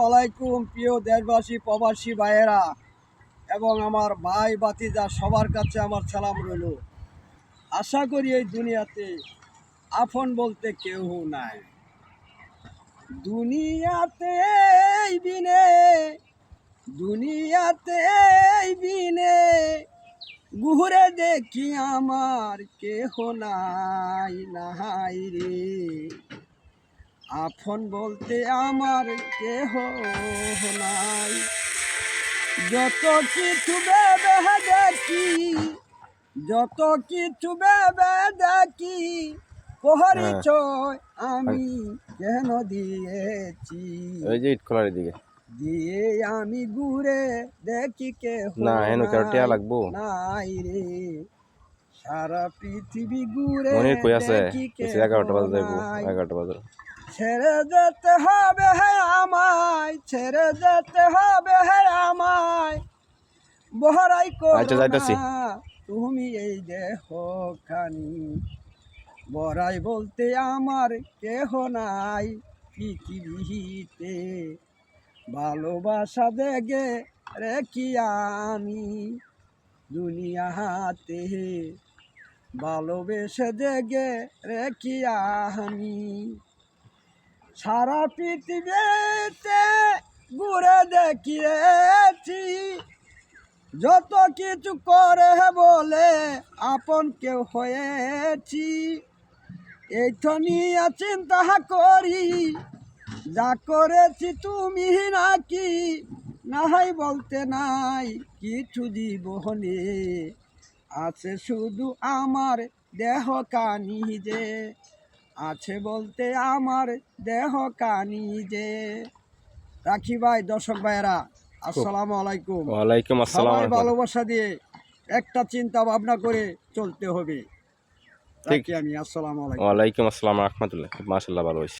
আলাইকুম প্রিয় দেশবাসী প্রবাসী ভাইয়েরা এবং আমার ভাই ভাতিজা সবার কাছে আমার সালাম রইল। আশা করি এই দুনিয়াতে আপন বলতে কেউ নাই। দুনিয়াতে বিনে ঘুরে দেখি আমার কেহ নাই নাই রে। আপন বলতে আমার কেহ নাই। যত কিছু ভেবে দেখি পরিচয় আমি কেন দিয়েছি। ওই যে ইটখোলার দিকে দিয়ে আমি ঘুরে দেখি কেহ নাই রে। সারা পৃথিবী ঘুরে দেখি কেহ নাই। ছেড়ে যেতে হবে আমায় বহরাই করো না তুমি এই দেহ খানি। বড়াই বলতে আমার কেহ নাই পৃথিবীতে। ভালোবাসা দেগে রেখি আমি দুনিয়াতে। ভালোবেসে দেগে রেখি আমি সারা পৃথিবীতে ঘুরে দেখিয়েছি। যত কিছু করে বলে আপন কেউ হয়েছি। এই তো নিয়ে চিন্তা করি যা করেছি তুমি নাকি নাই বলতে নাই কিছু জীবনে। আছে শুধু আমার দেহ কানি যে, আছে বলতে আমার দেহ কানি যে। রাখি ভাই, দর্শক ভাইয়েরা আসসালামু আলাইকুম। ওয়ালাইকুম আসসালাম। সবাই ভালোবাসা দিয়ে একটা চিন্তা ভাবনা করে চলতে হবে। রাখি আমি। আসসালামু আলাইকুম। ওয়ালাইকুম আসসালাম রাহমাতুল্লাহ। মাশাআল্লাহ, ভালো হয়েছে।